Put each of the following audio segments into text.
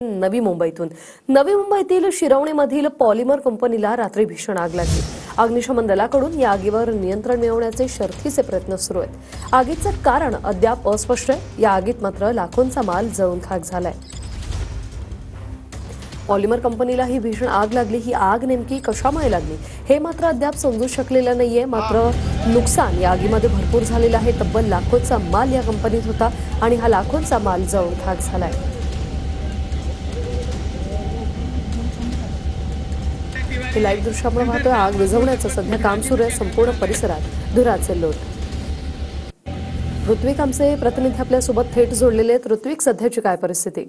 नवी मुंबईतील शिरवणीमधील पॉलिमर कंपनीला रात्री भीषण आग लागली। अग्निशमन दलाकडून या आगीवर नियंत्रण मिळवण्याचे शर्थीचे प्रयत्न सुरू आहेत। आगीचे कारण अद्याप अस्पष्ट आहे। या आगीत मात्र लाखोंचा माल जळून खाक झालाय। पॉलिमर कंपनीला ही भीषण आग लागली। ही आग नेमकी कशामुळे लागली हे मात्र अद्याप समजू शकलेलं नाहीये। मात्र नुकसान या आगीमध्ये भरपूर झालेलं आहे। तब्बल लाखोंचा माल या कंपनीत होता आणि हा लाखोंचा माल जळून खाक झालाय। हे लाईव्ह दृश्यामुळे पाहतोय आग विझवण्याचं सध्या काम सुरू आहे। संपूर्ण परिसरात धुराचे लोट। ऋत्विक आमचे प्रतिनिधी आपल्या सोबत थेट जोडलेले आहेत। ऋत्विक, सध्याची काय परिस्थिती?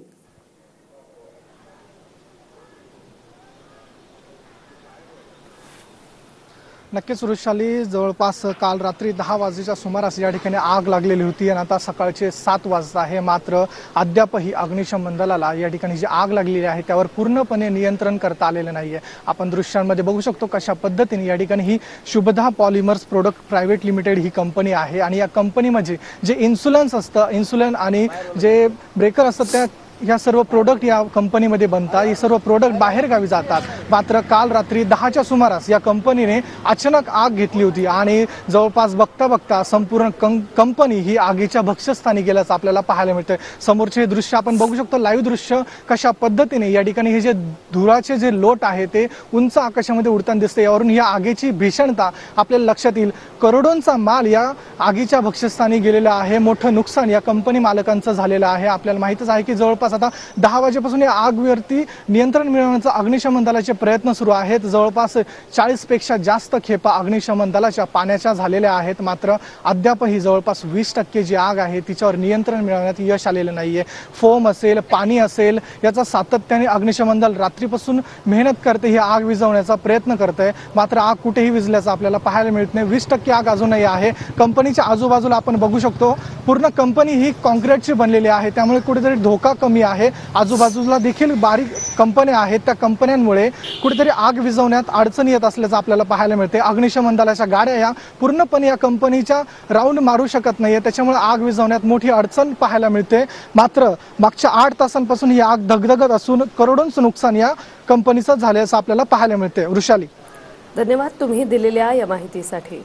नक्कीच वृषाली, जवळपास काल रात्री 10 वाजेच्या सुमारास या ठिकाणी आग लागलेली होती आणि आता सकाळचे 7 वाजता आहे। मात्र अद्यापही अग्निशमन दलाला या ठिकाणी जी आग लागलेली आहे त्यावर पूर्णपणे नियंत्रण करता आलेलं नाहीये। आपण दृश्यांमध्ये बघू शकतो कशा पद्धतीने या ठिकाणी ही Shubhada polymers product private limited ही कंपनी आहे आणि या कंपनीमध्ये जे इन्सुलन्स असतं, इन्सुलिन आणि जे ब्रेकर असतात त्या ह्या सर्व प्रोडक्ट या कंपनीमध्ये बनतात। हे सर्व प्रोडक्ट बाहेर गावी जातात। मात्र काल रात्री 10च्या सुमारास या कंपनीने अचानक आग घेतली होती आणि जवळपास बघता बघता संपूर्ण कंपनी ही आगीच्या भक्ष्यस्थानी गेल्याचं आपल्याला पाहायला मिळतंय। समोरचे दृश्य आपण बघू शकतो, लाईव्ह दृश्य कशा पद्धतीने या ठिकाणी हे जे धुराचे जे लोट आहे ते उंच आकाशामध्ये उडताना दिसते। यावरून या आगीची भीषणता आपल्याला लक्षात येईल। करोडोंचा माल या आगीच्या भक्ष्यस्थानी गेलेला आहे। मोठं नुकसान या कंपनी मालकांचं झालेलं आहे। आपल्याला माहितच आहे की जवळपास आता 10 वाजेपासून या आगवरती नियंत्रण मिळवण्याचा अग्निशमन दलाचे प्रयत्न सुरू आहेत। जवळपास 40 पेक्षा जास्त खेपा अग्निशमन दलाच्या पाण्याच्या झालेल्या आहेत। मात्र अद्यापही जवळपास 20% जी आग आहे तिच्यावर नियंत्रण मिळवण्यात यश आलेलं नाहीये। फोम असेल, पाणी असेल, याचा सातत्याने अग्निशमन दल रात्रीपासून मेहनत करते, ही आग विझवण्याचा प्रयत्न करते। मात्र आग कुठेही विझल्याचं आपल्याला पाहायला मिळत नाही। 20% आग अजूनही आहे। कंपनीच्या आजूबाजूला आपण बघू शकतो पूर्ण कंपनी ही कॉन्क्रीटची बनलेली आहे, त्यामुळे कुठेतरी धोका कमी आहे। आजूबाजूला देखील बारीक कंपन्या आहेत, त्या कंपन्यांमुळे कुठेतरी आग विझवण्यात अडचणी येत असल्याचं आपल्याला पाहायला मिळते। अग्निशमन दलाच्या गाड्या या पूर्णपणे या कंपनीच्या राऊंड मारू शकत नाहीये, त्याच्यामुळे आग विझवण्यात मोठी अडचण पाहायला मिळते। मात्र मागच्या 8 तासांपासून ही आग धगधगत असून करोडोंचं नुकसान या कंपनीचं झाल्याचं आपल्याला पाहायला मिळते। वृषाली, धन्यवाद तुम्ही दिलेल्या या माहितीसाठी।